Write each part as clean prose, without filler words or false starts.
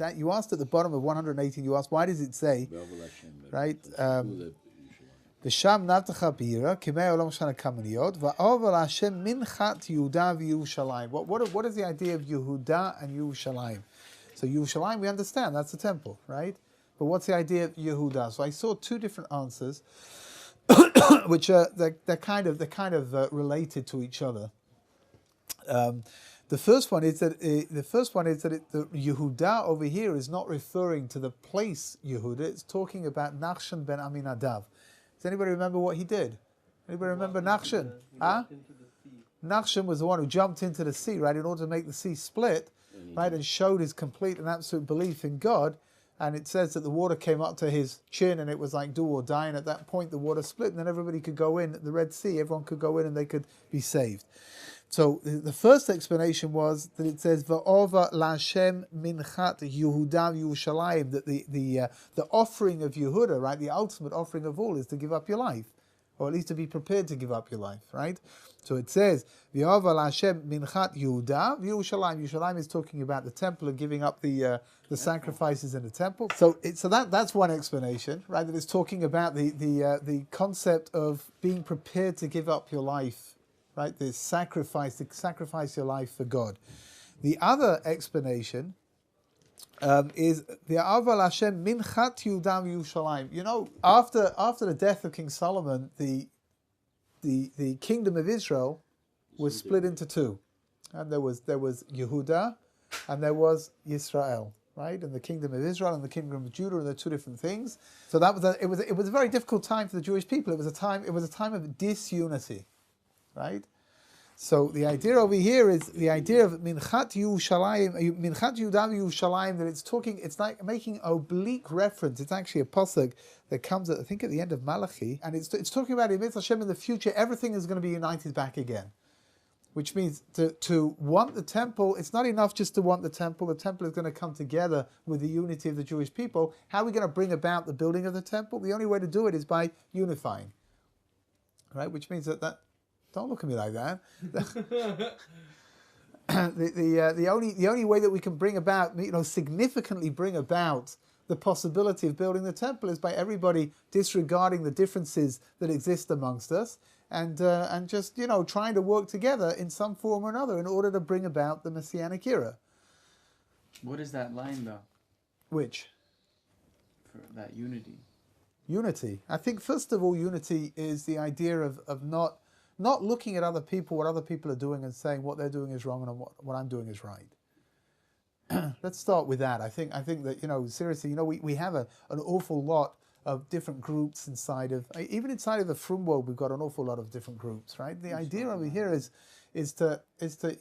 that you asked at the bottom of 118. You asked, why does it say, right? V'sham navtecha b'ira kimei olam shana kamaniyot va'over Hashem minchat Yehuda v'Yerushalayim. What is the idea of Yehuda and Yerushalayim? So Yerushalayim we understand, that's the temple, right? But what's the idea of Yehuda? So I saw two different answers, which are they're kind of related to each other. The first one is that the Yehuda over here is not referring to the place Yehuda. It's talking about Nachshon ben Aminadav. Does anybody remember what he did? Anybody remember Nachshon? Nachshon was the one who jumped into the sea, right, in order to make the sea split, right, and showed his complete and absolute belief in God. And it says that the water came up to his chin, and it was like do or die. And at that point, the water split, and then everybody could go in. The Red Sea, everyone could go in, and they could be saved. So the first explanation was that it says Va'ova Lashem Minchat Yehuda Yerushalayim, that the offering of Yehuda, right, the ultimate offering of all, is to give up your life, or at least to be prepared to give up your life, right? So it says Va'ova Lashem Minchat Yehuda Yerushalayim. Yerushalayim is talking about the temple and giving up the sacrifices in the temple. So that's one explanation, right? That it's talking about the concept of being prepared to give up your life. Right, the sacrifice, to sacrifice your life for God. The other explanation is the Aval Hashem Minchat Yehuda Yerushalayim. You know, after the death of King Solomon, the kingdom of Israel was split into two, and there was Yehuda, and there was Yisrael. Right, and the kingdom of Israel and the kingdom of Judah, and they're two different things. So that was it was a very difficult time for the Jewish people. It was a time of disunity. Right, so the idea over here is the idea of Minchat Yerushalayim, Minchat Yehuda Yerushalayim. That it's like making oblique reference. It's actually a pasuk that comes at, I think, at the end of Malachi, and it's talking about in Hashem in the future. Everything is going to be united back again, which means to want the temple. It's not enough just to want the temple. The temple is going to come together with the unity of the Jewish people. How are we going to bring about the building of the temple? The only way to do it is by unifying. Right, which means that don't look at me like that. The only way that we can bring about, significantly bring about the possibility of building the temple is by everybody disregarding the differences that exist amongst us and just trying to work together in some form or another in order to bring about the Messianic era. What is that line though? Which? For that unity. Unity. I think first of all, unity is the idea of not looking at other people, what other people are doing, and saying what they're doing is wrong and what I'm doing is right. Let's start with that. I think that, seriously, we have an awful lot of different groups inside of the Frum world. We've got an awful lot of different groups, right? The idea over here is to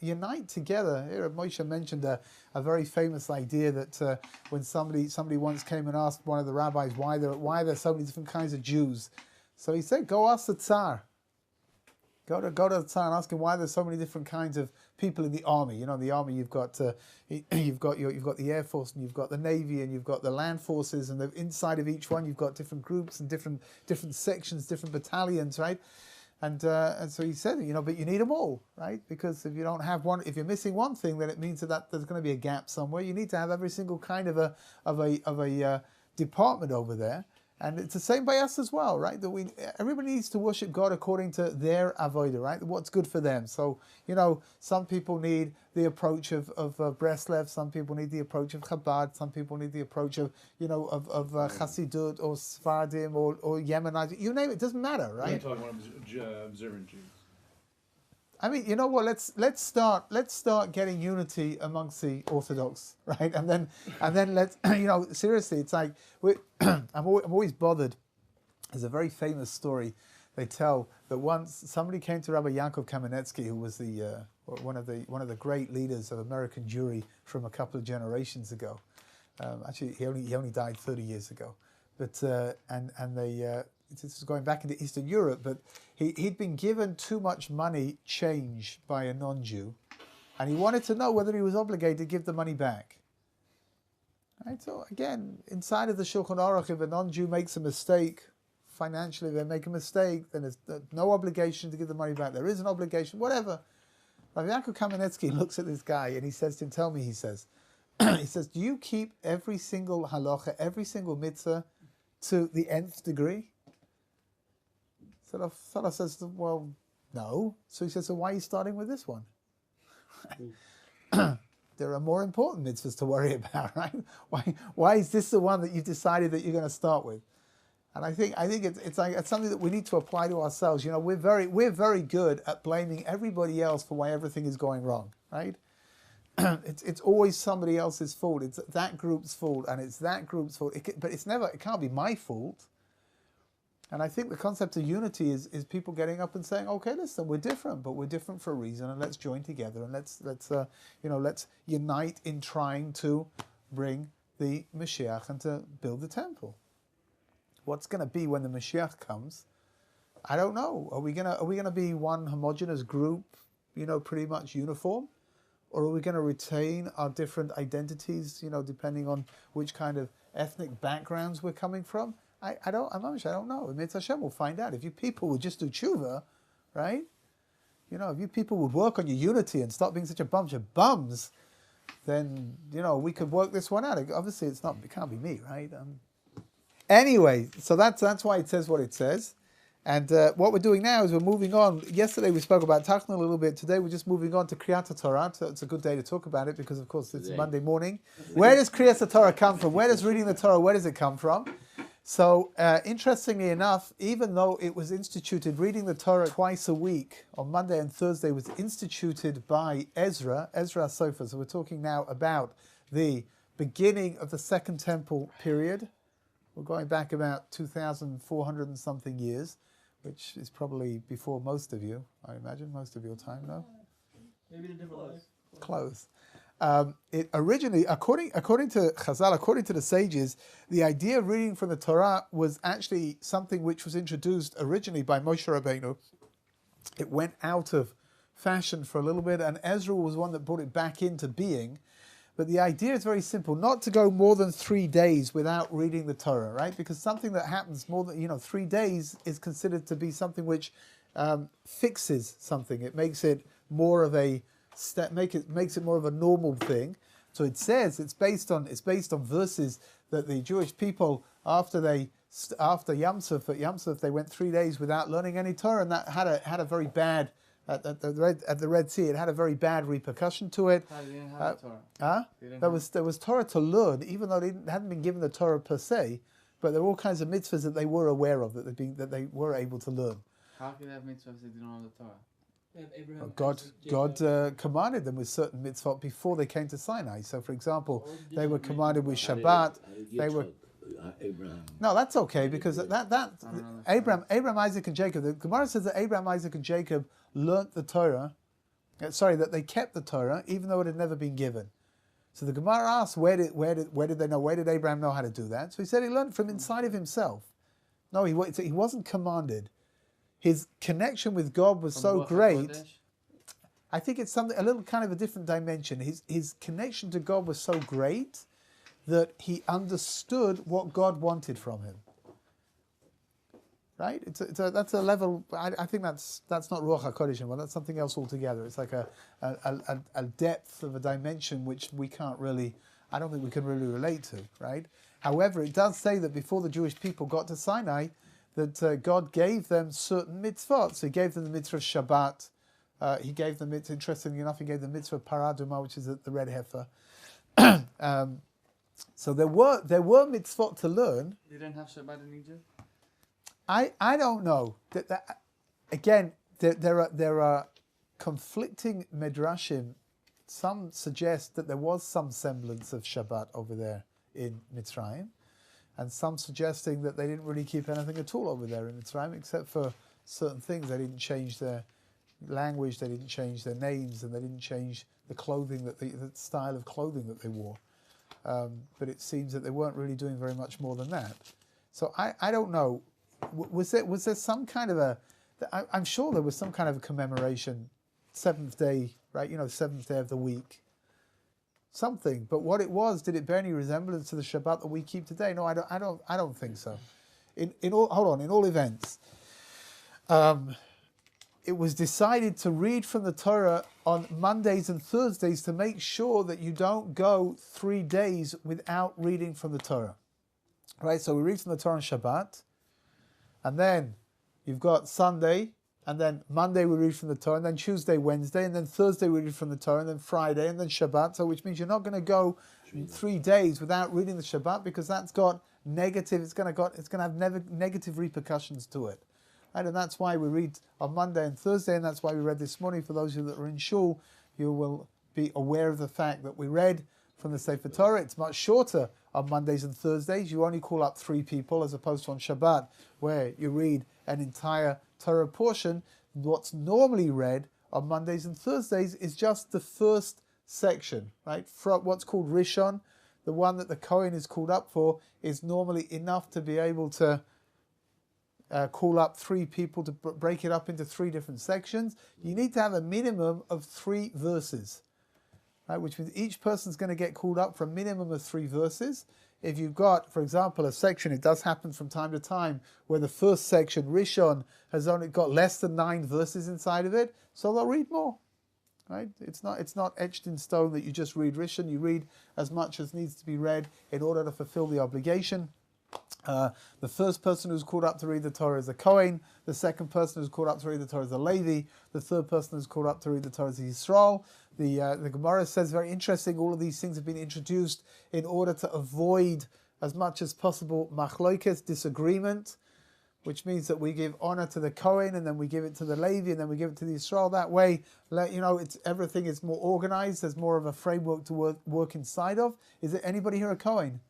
unite together. Here, Moshe mentioned a very famous idea that when somebody once came and asked one of the rabbis why are there so many different kinds of Jews, so he said, go ask the Tsar. Go to the Tsar and ask him why there's so many different kinds of people in the army. In the army you've got the Air Force, and you've got the Navy, and you've got the land forces, and inside of each one you've got different groups and different sections, different battalions, right? And so he said, but you need them all, right? Because if you don't have one, if you're missing one thing, then it means that there's going to be a gap somewhere. You need to have every single kind of a department over there. And it's the same by us as well, right? That everybody needs to worship God according to their avodah, right? What's good for them. So, some people need the approach of Breslev, some people need the approach of Chabad, some people need the approach of Chassidut or Sfardim or Yemenite. You name it, doesn't matter, right? We're talking about observant Jews. I mean, you know what? Let's start getting unity amongst the Orthodox, right? And then let's seriously, it's like I'm always bothered. There's a very famous story they tell that once somebody came to Rabbi Yaakov Kamenetsky, who was one of the great leaders of American Jewry from a couple of generations ago. Actually, he only died 30 years ago, but this is going back into Eastern Europe, but he'd been given too much money change by a non-Jew, and he wanted to know whether he was obligated to give the money back. Right? So again, inside of the Shulchan Aruch, if a non-Jew makes a mistake, financially they make a mistake, then there's no obligation to give the money back. There is an obligation, whatever. Rabbi Yaakov Kamenetsky looks at this guy and he says to him, tell me, he says, he says, do you keep every single halacha, every single mitzvah to the nth degree? So the fellow says, well, no. So he says, so why are you starting with this one? There are more important mitzvahs to worry about, right? Why is this the one that you decided that you're going to start with? And I think it's something that we need to apply to ourselves. You know, we're very good at blaming everybody else for why everything is going wrong, right? It's always somebody else's fault. It's that group's fault, and it's that group's fault. But it can't be my fault. And I think the concept of unity is people getting up and saying, okay, listen, we're different, but we're different for a reason, and let's join together and let's unite in trying to bring the Mashiach and to build the temple. What's going to be when the Mashiach comes? I don't know. Are we gonna be one homogeneous group, pretty much uniform, or are we going to retain our different identities, depending on which kind of ethnic backgrounds we're coming from? I don't know. Mitzvah Hashem, we'll find out. If you people would just do tshuva, right? If you people would work on your unity and stop being such a bunch of bums, then we could work this one out. Obviously, it can't be me, right? Anyway, so that's why it says what it says. And what we're doing now is we're moving on. Yesterday we spoke about Tachna a little bit. Today we're just moving on to Kriyat Torah. So it's a good day to talk about it because, of course, it's Monday morning. Where does Kriyat Torah come from? Where does reading the Torah, where does it come from? So, interestingly enough, even though it was instituted, reading the Torah twice a week, on Monday and Thursday, was instituted by Ezra Sofer. So we're talking now about the beginning of the Second Temple period. We're going back about 2,400 and something years, which is probably before most of you, I imagine, most of your time, no? Maybe the different ways. Close. It originally, according to Chazal, according to the sages, the idea of reading from the Torah was actually something which was introduced originally by Moshe Rabbeinu. It went out of fashion for a little bit, and Ezra was one that brought it back into being. But the idea is very simple: not to go more than 3 days without reading the Torah, right? Because something that happens more than 3 days is considered to be something which fixes something. It makes it more of a makes it more of a normal thing. So it says it's based on verses that the Jewish people after Yom Suf, at Yom Suf, they went 3 days without learning any Torah, and that had a very bad at the Red Sea. It had a very bad repercussion to it. They didn't have Torah. There was Torah to learn, even though they hadn't been given the Torah per se, but there were all kinds of mitzvahs that they were aware of that they were able to learn. How can they have mitzvahs if they didn't have the Torah? Abraham, God commanded them with certain mitzvot before they came to Sinai. So, for example, they were commanded with Shabbat. They were Abraham. No, that's okay because Abraham, Isaac, and Jacob. The Gemara says that Abraham, Isaac, and Jacob learnt the Torah. That they kept the Torah even though it had never been given. So the Gemara asks, where did they know? Where did Abraham know how to do that? So he said he learned from inside of himself. No, he wasn't commanded. His connection with God was so great. I think it's a little kind of a different dimension. His connection to God was so great that he understood what God wanted from him. Right? That's a level. I think that's not Ruach HaKodesh, but that's something else altogether. It's like a depth of a dimension which we can't really. I don't think we can really relate to. Right? However, it does say that before the Jewish people got to Sinai, that God gave them certain mitzvot. So he gave them the mitzvah of Shabbat. He gave them, interestingly enough, he gave them the mitzvah of Paraduma, which is the red heifer. So there were mitzvot to learn. They didn't have Shabbat in Egypt? I don't know. Again, there are conflicting midrashim. Some suggest that there was some semblance of Shabbat over there in Mitzrayim, and some suggesting that they didn't really keep anything at all over there in Mitzrayim, except for certain things. They didn't change their language, they didn't change their names, and they didn't change the clothing the style of clothing that they wore. But it seems that they weren't really doing very much more than that. So I don't know. Was there some kind of I'm sure there was some kind of a commemoration, seventh day, right? Seventh day of the week. Something, but what it was, did it bear any resemblance to the Shabbat that we keep today? No, I don't think so. In all events, it was decided to read from the Torah on Mondays and Thursdays to make sure that you don't go 3 days without reading from the Torah. Right, so we read from the Torah on Shabbat, and then you've got Sunday, and then Monday we read from the Torah, and then Tuesday, Wednesday, and then Thursday we read from the Torah, and then Friday, and then Shabbat. So which means you're not going to go 3 days without reading the Shabbat, because that's got negative. It's going to have negative repercussions to it, right? And that's why we read on Monday and Thursday, and that's why we read this morning. For those of you that are in shul, you will be aware of the fact that we read from the Sefer Torah. It's much shorter on Mondays and Thursdays. You only call up 3 people, as opposed to on Shabbat, where you read an entire Torah portion. What's normally read on Mondays and Thursdays is just the first section, right? From what's called Rishon, the one that the Kohen is called up for, is normally enough to be able to call up 3 people to break it up into 3 different sections. You need to have a minimum of 3 verses, right? Which means each person's going to get called up for a minimum of 3 verses. If you've got, for example, a section, it does happen from time to time, where the first section, Rishon, has only got less than 9 verses inside of it, so they'll read more, right? It's not etched in stone that you just read Rishon. You read as much as needs to be read in order to fulfill the obligation. The first person who's called up to read the Torah is the Kohen. The second person who's called up to read the Torah is the Levi. The third person who's called up to read the Torah is the Yisrael. The Gemara says, very interesting, all of these things have been introduced in order to avoid, as much as possible, machlokes, disagreement, which means that we give honor to the Kohen, and then we give it to the Levi, and then we give it to the Yisrael. That way, everything is more organized. There's more of a framework to work inside of. Is there anybody here a Kohen?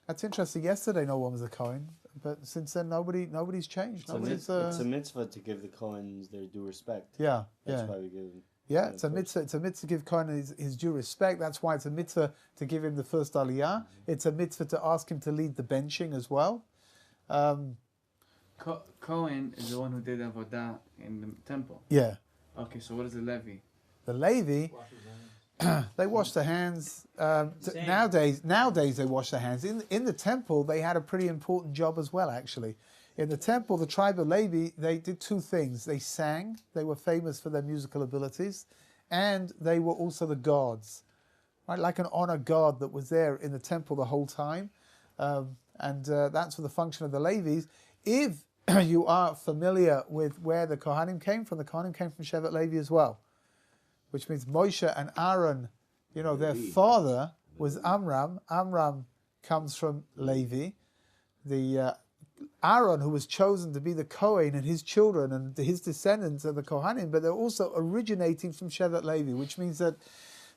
That's interesting. Yesterday, no one was a Kohen, but since then, nobody's changed. It's a mitzvah to give the Kohens their due respect. Yeah, That's why we give them. Yeah, it's a mitzvah. It's a mitzvah to give Kohen his due respect. That's why it's a mitzvah to give him the first aliyah. It's a mitzvah to ask him to lead the benching as well. Cohen is the one who did avodah in the temple. Yeah. Okay, so what is the Levi? The Levi, they wash their hands. Nowadays they wash their hands. In the temple, they had a pretty important job as well, actually. In the temple, the tribe of Levi, they did 2 things. They sang. They were famous for their musical abilities. And they were also the gods, right? Like an honor god that was there in the temple the whole time. That's for the function of the Levis. If you are familiar with where the Kohanim came from Shevet Levi as well. Which means Moshe and Aaron, their father was Amram. Amram comes from Levi. Aaron, who was chosen to be the Kohen, and his children and his descendants are the Kohanim, but they're also originating from Shevet Levi, which means that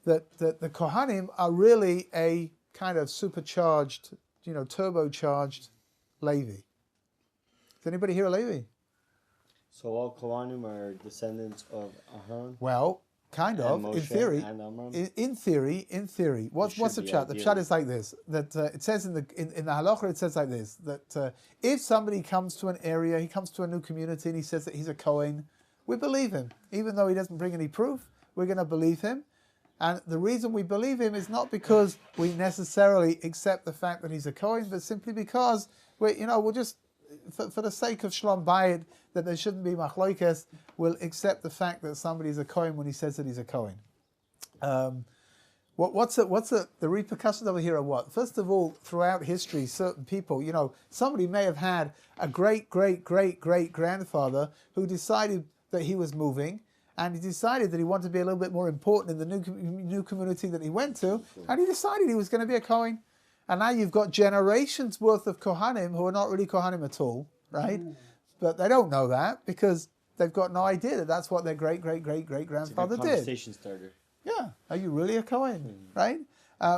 the Kohanim are really a kind of supercharged, turbocharged Levi. Is anybody here a Levi? So all Kohanim are descendants of Aaron? Well, kind of, Moshe in theory. And In theory. What's the pshat? The pshat is like this. That it says in the halacha, it says like this. That if somebody comes to an area, he comes to a new community, and he says that he's a Kohen, we believe him, even though he doesn't bring any proof. We're going to believe him, and the reason we believe him is not because we necessarily accept the fact that he's a Kohen, but simply because we'll just, for the sake of Shalom Bayit, that there shouldn't be machlokes, will accept the fact that somebody's a Kohen when he says that he's a Kohen. What's the repercussions over here are what? First of all, throughout history, certain people, somebody may have had a great-great-great-great-grandfather who decided that he was moving, and he decided that he wanted to be a little bit more important in the new community that he went to, and he decided he was going to be a Kohen. And now you've got generations worth of Kohanim who are not really Kohanim at all, right? But they don't know that because they've got no idea that that's what their great-great-great-great-grandfather did. Conversation starter. Yeah, are you really a Kohen, right?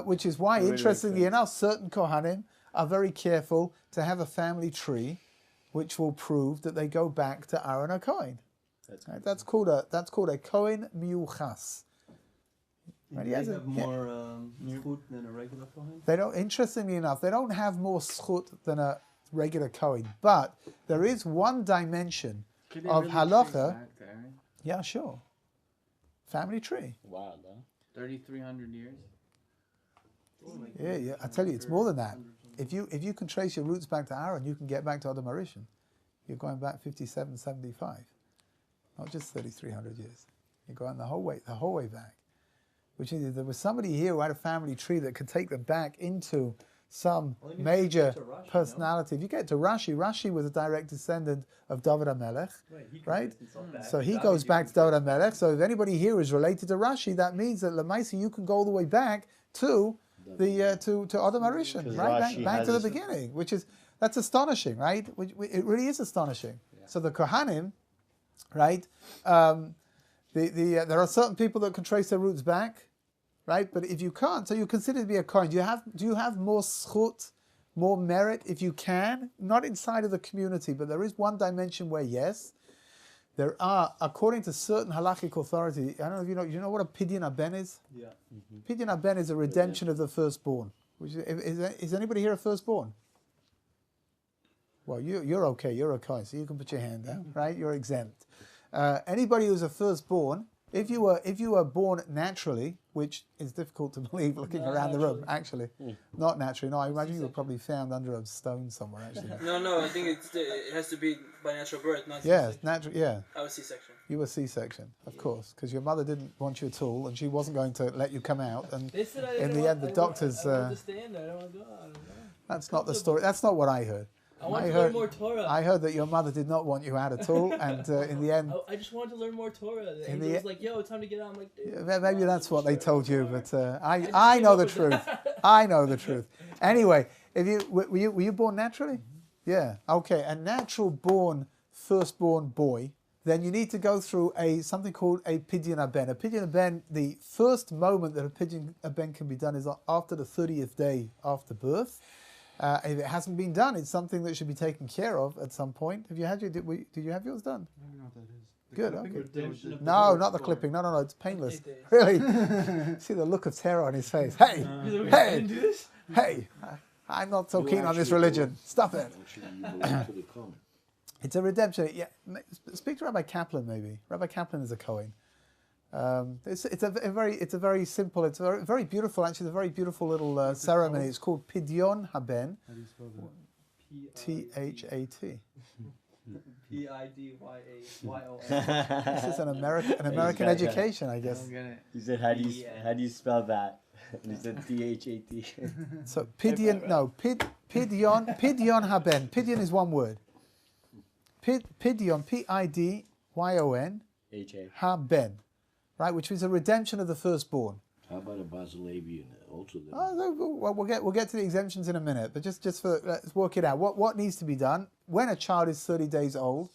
Which is why, interestingly enough, certain Kohanim are very careful to have a family tree which will prove that they go back to Aaron Kohen. That's called a Kohen Miuchas. Right, they have more schut than a regular Kohen? They don't. Interestingly enough, they don't have more schut than a regular Kohen. But there is one dimension of halacha. Yeah, sure. Family tree. Wow, no? 3,300 years. Yeah. I tell you, it's more than that. If you can trace your roots back to Aaron, you can get back to Adam Harishon. You're going back 57, 75. not just 3,300 years. You go on the whole way back. Which is, if there was somebody here who had a family tree that could take them back into some major personality. If you get to Rashi, Rashi was a direct descendant of David HaMelech, right? So he goes back to David HaMelech. So if anybody here is related to Rashi, that means that Lamaisi, you can go all the way back to the to Adam HaRishon, right? Back to the beginning, that's astonishing, right? It really is astonishing. Yeah. So the Kohanim, right? There are certain people that can trace their roots back, right? But if you can't, so you're considered to be a Kohen. Do you have more schut, more merit if you can? Not inside of the community, but there is one dimension where yes, there are, according to certain halakhic authority. I don't know if you know what a pidyon haben is. Yeah. Pidyon haben is a redemption of the firstborn. Is anybody here a firstborn? Well, you're okay. You're a Kohen, so you can put your hand down, right? You're exempt. Anybody who's a firstborn, if you were born naturally, which is difficult to believe looking around the room, actually, not naturally. No, I imagine you were probably found under a stone somewhere. Actually, no, I think it has to be by natural birth, not C-section. Natural. Yeah, I was C-section. You were C-section, of course, because your mother didn't want you at all, and she wasn't going to let you come out. And in the end, the doctors. I want to stay in there. I don't want to go. I don't know. That's not the story. That's not what I heard. I want to learn more Torah. I heard that your mother did not want you out at all, and in the end... I just wanted to learn more Torah. The angel was like, yo, it's time to get out. I'm like, dude. Maybe that's what they told you, but I know the truth. I know the truth. Anyway, were you born naturally? Yeah, okay. A natural-born, firstborn boy, then you need to go through something called a pidyon haben. A pidyon haben, the first moment that a pidyon haben can be done is after the 30th day after birth. If it hasn't been done, it's something that should be taken care of at some point. Have you had did you have yours done? I don't know what that is. Good. Okay. No, not the clipping. No. It's painless. Really. See the look of terror on his face. Hey, hey! I'm not so keen on this religion. Stop it. It's a redemption. Yeah. Speak to Rabbi Kaplan maybe. Rabbi Kaplan is a Kohen. It's a very simple, it's a very beautiful, actually, a very beautiful little ceremony. It's called Pidyon Haben. How do you spell that? T-H-A-T. P-I-D-Y-A-Y-O-N. This is an American education, I guess. He said, how do you spell that? And he said T-H-A-T. So Pidyon Haben. Pidyon is one word. Pidyon, P-I-D-Y-O-N. H-A. Haben. Right, which is a redemption of the firstborn. How about a Basilevian also? We'll get to the exemptions in a minute, but just let's work it out. What needs to be done when a child is 30 days old?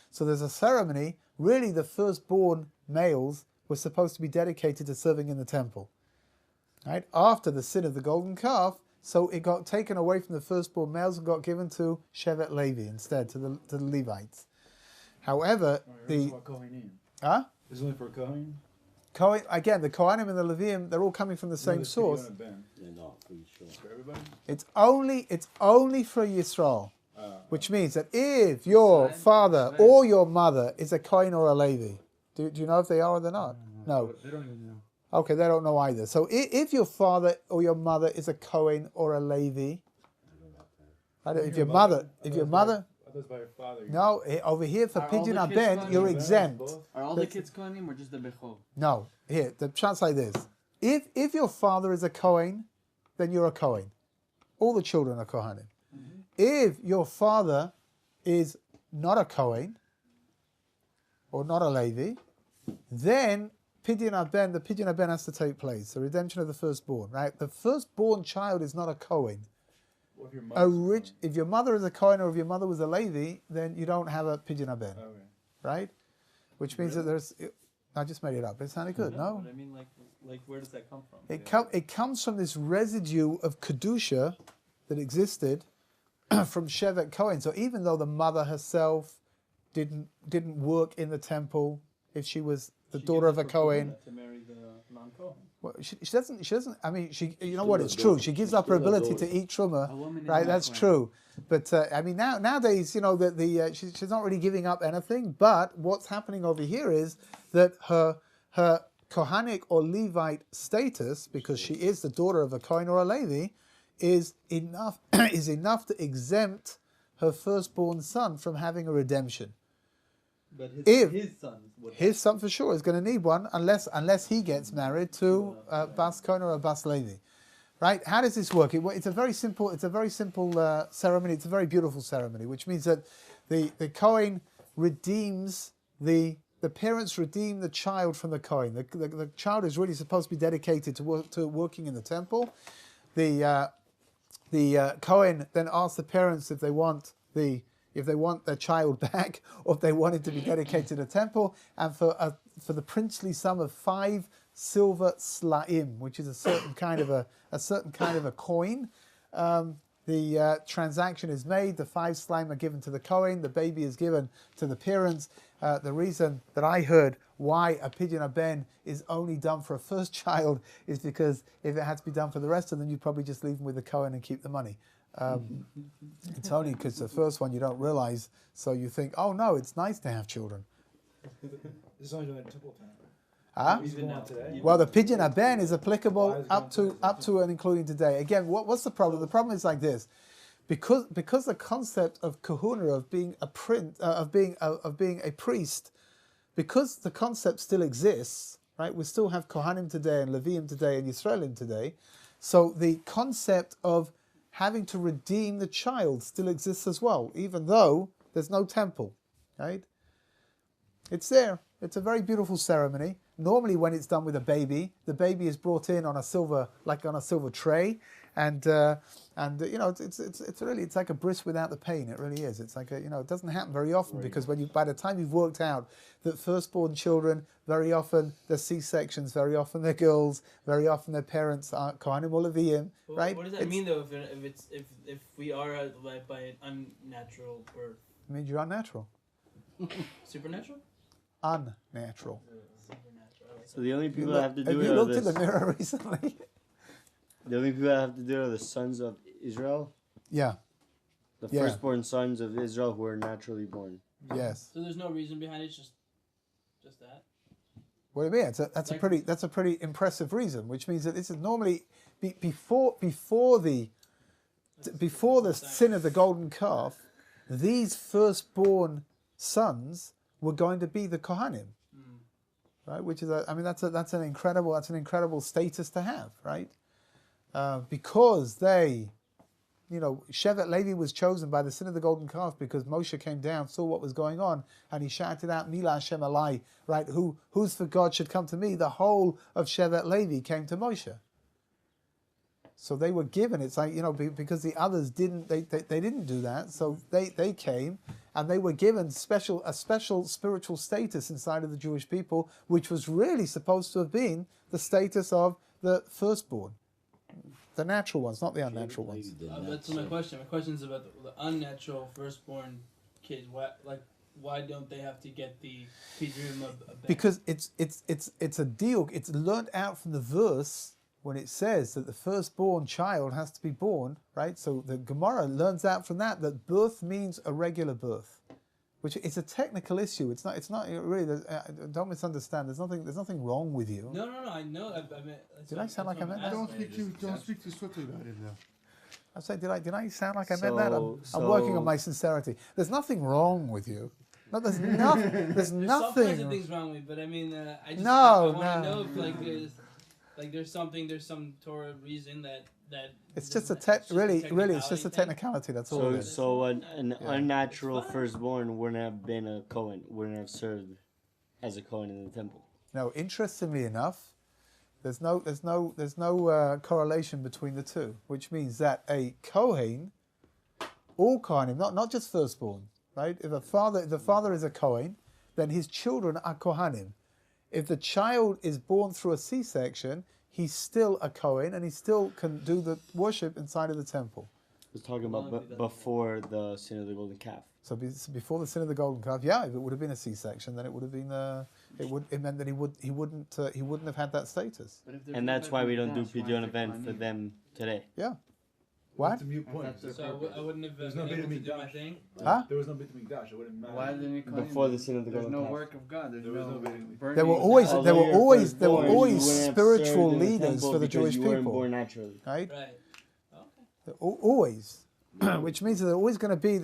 So there's a ceremony. Really, the firstborn males were supposed to be dedicated to serving in the temple. Right after the sin of the golden calf, so it got taken away from the firstborn males and got given to Shevet Levi instead, to the Levites. However, It's only for Kohen? Again, the Kohanim and the Leviim, they're all coming from the same source. Yeah, no, pretty sure. For everybody? It's only for Yisrael, which means that if your father or your mother is a Kohen or a Levi, do you know if they are or they're not? No. They don't even know. Okay, they don't know either. So if your father or your mother is a Kohen or a Levi, if your mother, by your father. no, over here for Pidyon Haben, you're exempt. Are all the kids Kohanim or just the Bechor? No, here, the chance like this. If your father is a Kohen, then you're a Kohen. All the children are Kohanim. Mm-hmm. If your father is not a Kohen, or not a Levi, then the Pidyon Haben has to take place, the redemption of the firstborn, right? The firstborn child is not a Kohen. Well, if your mother is a Kohen or if your mother was a Levi, then you don't have a Pidyon Haben, right? Which means that there's... I just made it up. It sounded good, no? But I mean, like where does that come from? It comes from this residue of Kedusha that existed from Shevet Kohen. So even though the mother herself didn't work in the temple, if she was the daughter of a Kohen... To marry the non-Kohen. Well, she doesn't. I mean, you know what? It's true. She gives up her ability to eat truma, right? That's true. But I mean, nowadays, you know, that she's not really giving up anything. But what's happening over here is that her Kohanic or Levite status, because she is the daughter of a Kohen or a Levi, is enough to exempt her firstborn son from having a redemption. But If his son would his son for sure is going to need one, unless he gets married to Bas Cohen or a Bas Levi, right? How does this work? It's a very simple. It's a very simple ceremony. It's a very beautiful ceremony, which means that the Cohen redeems the parents redeem the child from the Cohen. The child is really supposed to be dedicated to working in the temple. The Cohen then asks the parents if they want their child back, or if they want it to be dedicated to the temple, and for the princely sum of 5 silver slaim, which is a certain kind of a coin. The transaction is made. The 5 slaim are given to the Kohen. The baby is given to the parents. The reason that I heard why a pidyon haben is only done for a first child is because if it had to be done for the rest of them, you'd probably just leave them with the Kohen and keep the money. It's only because the first one you don't realize, so you think, oh no, it's nice to have children. This is only doing temple time. Huh? even now. Well, the pidyon haben is applicable up to and including today. Again, what's the problem? The problem is like this: because the concept of kahuna, of being a priest, because the concept still exists, right? We still have kohanim today and leviim today and Yisraelim today. So the concept of having to redeem the child still exists as well, even though there's no temple, right? It's there. It's a very beautiful ceremony. Normally, when it's done with a baby, the baby is brought in on a silver tray, and it's like a bris without the pain. It really is. It's like it doesn't happen very often, because by the time you've worked out that firstborn children, very often they're C-sections, very often they're girls, very often their parents aren't kohanim or leviim, right? What does that mean though? If we are by an unnatural birth? It means you're unnatural. Supernatural? Unnatural. So the only people that have to do Have it you are looked in the mirror recently? the only people that have to do it are the sons of Israel, Yeah. the Yeah. firstborn sons of Israel who are naturally born. Yes. So there's no reason behind it. It's just that. What do you mean? That's a pretty impressive reason, which means that this is normally before the sin of the golden calf, these firstborn sons were going to be the kohanim, right? Which is that's an incredible status to have, right? Because they, Shevet Levi was chosen by the sin of the golden calf because Moshe came down, saw what was going on, and he shouted out, Mila Hashem Alai, right? Who's for God should come to me? The whole of Shevet Levi came to Moshe. So they were given, it's like, because the others didn't, they didn't do that, so they came, and they were given a special spiritual status inside of the Jewish people, which was really supposed to have been the status of the firstborn. The natural ones, not the unnatural ones. That's my question. My question is about the unnatural firstborn kids. Why don't they have to get the pidyon of Because it's a deal. It's learnt out from the verse when it says that the firstborn child has to be born, right? So the Gemara learns out from that birth means a regular birth, which is a technical issue. It's not really. Don't misunderstand. There's nothing wrong with you. No. I know. Did I sound like I meant that? Don't speak too swiftly about him now. I say, did I sound like I meant that? I'm working on my sincerity. There's nothing wrong with you. No, there's nothing. There's some nothing. kinds of things wrong with me, but I mean, I just No, I want to no. know if there's some Torah reason that. It's just it's just a technicality. That's all. it is. So an unnatural firstborn wouldn't have been a Kohen, wouldn't have served as a Kohen in the temple. No, interestingly enough, there's no correlation between the two, which means that a Kohen, all Kohanim, not just firstborn, right? If the father is a Kohen, then his children are Kohanim. If the child is born through a C-section, he's still a Kohen, and he still can do the worship inside of the temple. I was talking about before the sin of the golden calf. So before the sin of the golden calf, yeah, if it would have been a C-section, then it would have been it meant that he wouldn't have had that status. And that's why we don't do pidyon event for them today. Yeah. What? That's a mute point. So I wouldn't have There's been no able Beit to do my Mikdash. thing. Huh? There was no Beit Mikdash. It wouldn't matter. Why didn't you call Before him? the sin of the There's golden no calf. work of God. There's There was no no Beit Mikdash. burning. There were always Although you're always firstborn, you wouldn't have spiritual served in the leaders temple for the because Jewish you weren't people, born naturally. right? Right. Okay. Always. which means that there's always going to be.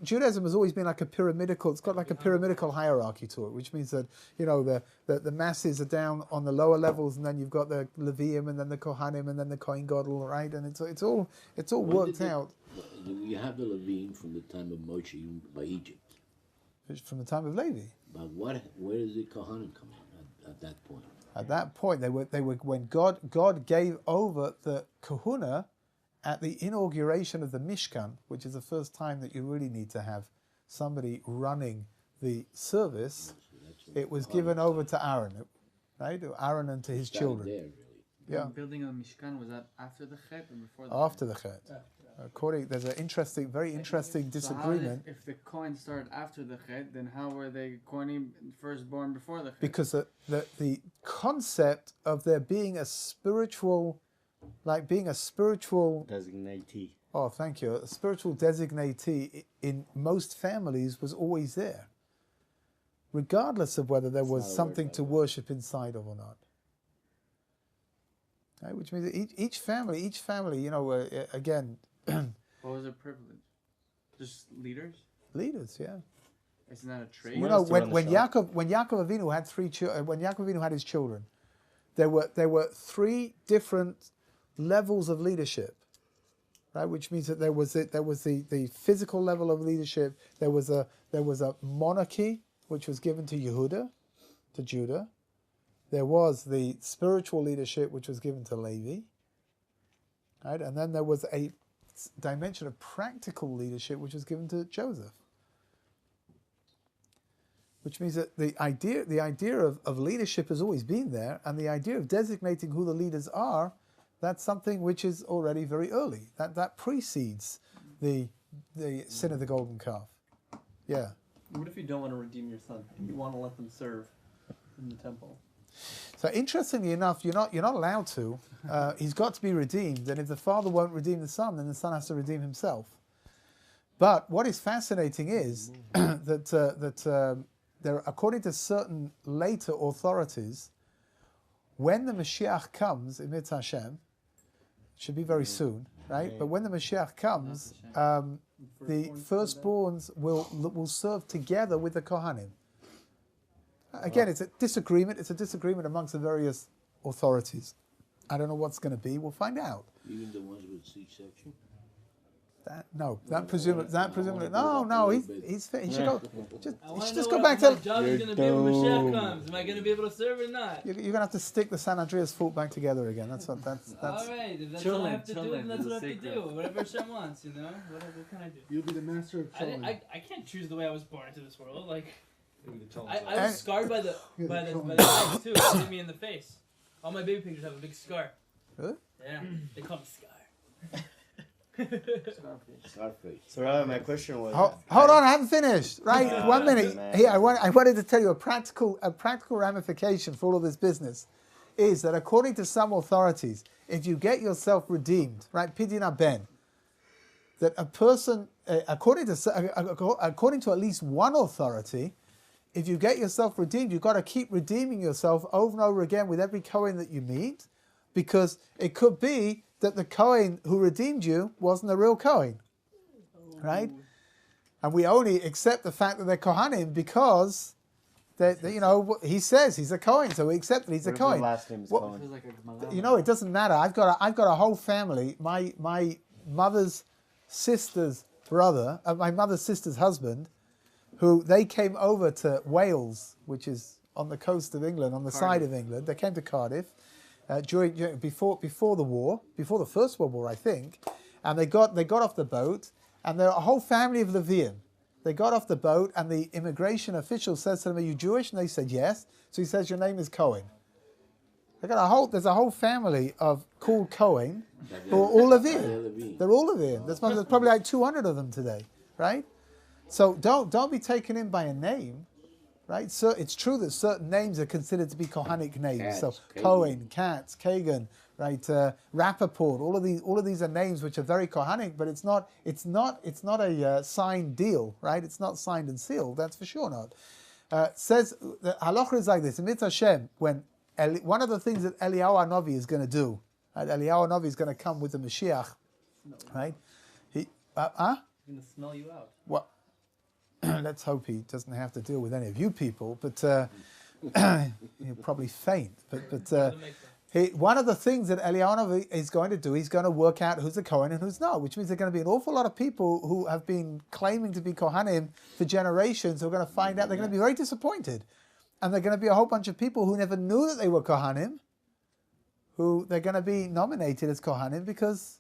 Judaism has always been like a pyramidical. It's got like a pyramidical hierarchy to it, which means that the masses are down on the lower levels, and then you've got the Levium, and then the Kohanim, and then the Kohen Gadol, right? And it's all worked out. You have the Levine from the time of Moshe by Egypt. From the time of Levi. But where does the Kohanim come in at that point? At that point, they were when God gave over the Kahuna at the inauguration of the Mishkan, which is the first time that you really need to have somebody running the service. It was given over to Aaron, right? Aaron and to his children. There, really. Yeah. The building of Mishkan, was that after the Chet or before the After the Chet. There's an very interesting disagreement. So if the Kohen started after the Chet, then how were they Kohanim firstborn before the Chet? Because the concept of there being a spiritual Designatee. Oh, thank you. A spiritual designatee in most families was always there, regardless of whether there was something to worship inside of or not. Right? Which means that each family, again. What was their privilege? Just leaders? Leaders, yeah. Isn't that a trait? You know, when Yaakov Avinu had when Yaakov Avinu had his children, there were three different levels of leadership, right? Which means that there was the physical level of leadership. There was a monarchy which was given to Judah. There was the spiritual leadership which was given to Levi, right? And then there was a dimension of practical leadership which was given to Joseph. Which means that the idea of leadership has always been there, and the idea of designating who the leaders are, that's something which is already very early. That precedes the sin of the golden calf. Yeah. What if you don't want to redeem your son? You want to let them serve in the temple? So interestingly enough, you're not allowed to. He's got to be redeemed, and if the father won't redeem the son, then the son has to redeem himself. But what is fascinating is that there, according to certain later authorities, when the Mashiach comes, in Mitzvah Hashem, it should be very soon, right? But when the Mashiach comes, the firstborns will serve together with the Kohanim. Again, it's a disagreement. It's a disagreement amongst the various authorities. I don't know what's going to be. We'll find out. Even the ones with C-section? Presumably, no. He should go. He should just go back to. to. My job is going to be when Mashiach comes. Am I going to be able to serve or not? You're going to have to stick the San Andreas fault back together again. That's. All right, if that's all I have to do, then that's what I have to do. Whatever Hashem wants, What can I do? You'll be the master of children. I can't choose the way I was born into this world. Like, I was scarred by the eyes too. It hit me in the face. All my baby pictures have a big scar. Really? Yeah, they call me Scar. Scarface. So Rabbi, my question was. Hold on, I haven't finished. Right, 1 minute. Man. Here, I wanted to tell you a practical ramification for all of this business, is that according to some authorities, if you get yourself redeemed, right, pidin ben, that a person, according to at least one authority, if you get yourself redeemed, you've got to keep redeeming yourself over and over again with every Kohen that you meet, because it could be that the Kohen who redeemed you wasn't a real Kohen, right? And we only accept the fact that they're Kohanim because he says he's a Kohen, so we accept that he's a Kohen. Last name is Cohen. It doesn't matter. I've got a whole family. My mother's sister's brother, my mother's sister's husband, who they came over to Wales, which is on the coast of England, on the side of England. They came to Cardiff before the war, before the First World War, I think, and they got off the boat, and they're a whole family of Levium. They got off the boat, and the immigration official says to them, "Are you Jewish?" And they said yes. So he says, "Your name is Cohen." There's a whole family called Cohen, who are all Levium. They're all Levium. There's probably like 200 of them today, right? So don't be taken in by a name, right? So it's true that certain names are considered to be Kohanic names. So Cohen, Katz, Kagan, right? Rappaport. All of these are names which are very Kohanic, but it's not a signed deal, right? It's not signed and sealed. That's for sure not. Says the halacha is like this. In Mitzvah Hashem, when one of the things that Eliyahu Hanavi is going to do, right? Eliyahu Hanavi is going to come with the Mashiach, right? He's gonna smell you out. Well, let's hope he doesn't have to deal with any of you people, but he'll probably faint. But one of the things that Eliyahu is going to do, he's going to work out who's a Kohen and who's not, which means there are going to be an awful lot of people who have been claiming to be Kohanim for generations who are going to find out they're going to be very disappointed. And there are going to be a whole bunch of people who never knew that they were Kohanim, who they're going to be nominated as Kohanim because...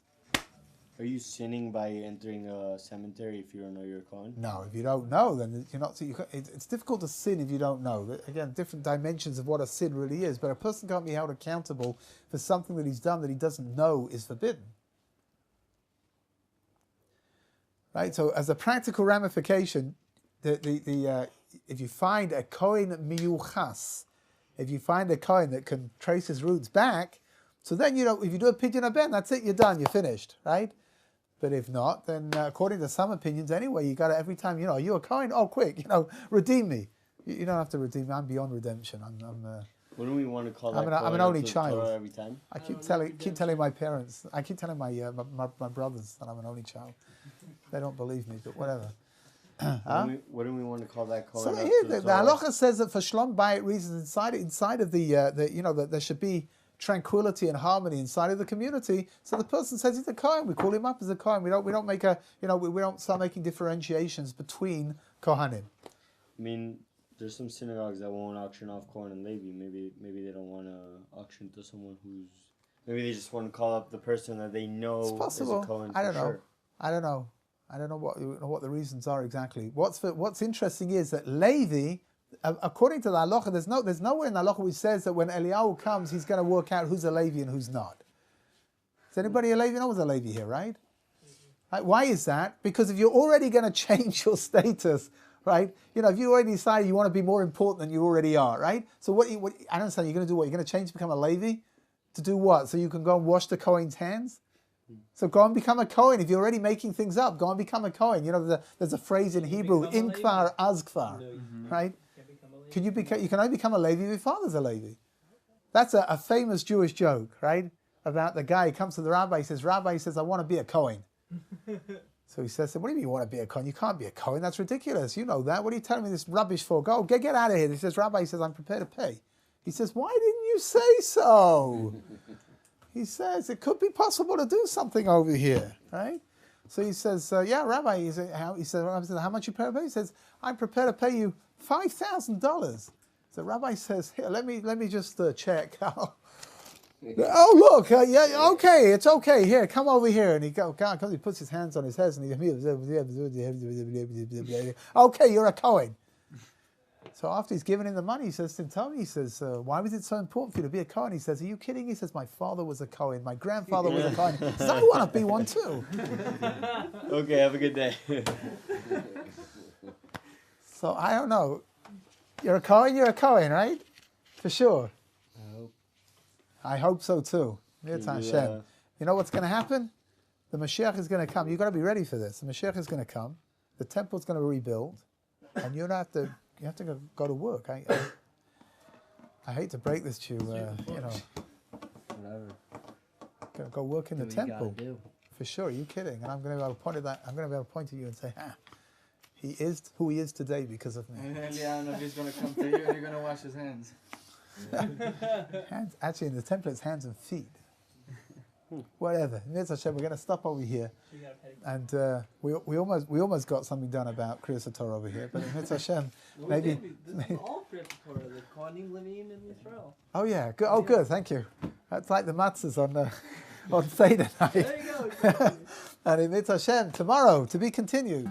Are you sinning by entering a cemetery if you don't know you're a Kohen? No, if you don't know, then you're not. It's difficult to sin if you don't know. Again, different dimensions of what a sin really is. But a person can't be held accountable for something that he's done that he doesn't know is forbidden. Right. So, as a practical ramification, if you find a Kohen miyuchas, if you find a Kohen that can trace his roots back, so then if you do a pidyon haben, that's it. You're done. You're finished. Right. But if not, then according to some opinions anyway, you got to, every time, are you a Kohen? Oh, quick, redeem me. You don't have to redeem me. I'm beyond redemption. Wouldn't we want to call I'm that an only to the child. Torah every time? I keep telling my parents, I keep telling my brothers that I'm an only child. They don't believe me, but whatever. Wouldn't we want to call that Kohen? So here, the halacha says that for shlom bayit reasons, inside of that there should be tranquility and harmony inside of the community. So the person says he's a Kohen. We call him up as a Kohen. We don't make we don't start making differentiations between Kohanim. I mean, there's some synagogues that won't auction off Kohen and Levi. Maybe they don't want to auction to someone who's. Maybe they just want to call up the person that they know it's possible. is a Kohen. I don't know. Sure. I don't know what the reasons are exactly. What's interesting is that Levi, according to the halacha, there's nowhere in the halacha which says that when Eliyahu comes, he's going to work out who's a Levi and who's not. Is anybody a Levi? No one's a Levi here, right? Right? Why is that? Because if you're already going to change your status, right? If you already decide you want to be more important than you already are, right? So what I don't understand. You're going to do what? You're going to change to become a Levi? To do what? So you can go and wash the Kohen's hands? So go and become a Kohen. If you're already making things up, go and become a Kohen. There's a phrase in Hebrew, in kvar, az kvar, right? You can only become a Levi if your father's a Levi. That's a famous Jewish joke, right? About the guy who comes to the rabbi, he says, I want to be a Kohen. So he says, what do you mean you want to be a Kohen? You can't be a Kohen, that's ridiculous. You know that. What are you telling me this rubbish for? Go, get out of here. He says, Rabbi, I'm prepared to pay. He says, why didn't you say so? He says, it could be possible to do something over here, right? So he says, yeah, Rabbi. He said, how much you prepared to pay? He says, I'm prepared to pay you $5,000. So Rabbi says, here, let me just check. Oh, look, yeah, okay, it's okay. Here, come over here. And he comes, he puts his hands on his head and he, okay, you're a Kohen. So after he's given him the money, he says, tell me, why was it so important for you to be a Kohen? He says, are you kidding? He says, my father was a Kohen. My grandfather was a Kohen. He says, I want to be one too. Okay, have a good day. So I don't know. You're a Kohen, right? For sure. I hope so too. Hashem. You know what's going to happen? The Mashiach is going to come. You've got to be ready for this. The Mashiach is going to come. The temple's going to rebuild. And you have to go to work. I hate to break this to you, whatever. Go work in the temple. For sure, you kidding. And I'm going to be able to point to you and say, he is who he is today because of me. And then Eliyahu is going to come to you and you're going to wash his hands. Hands, actually, in the temple, it's hands and feet. Whatever. Mitzvah Hashem, we're going to stop over here. And we almost got something done about Kriyas Torah over here. But in Mitzvah Hashem, maybe. This is all Kriyas Torah. The Kohanim living in Israel. Oh yeah. Good. Oh good. Thank you. That's like the matzahs on Seder night. There you go. Exactly. And in Mitzvah Hashem, tomorrow, to be continued.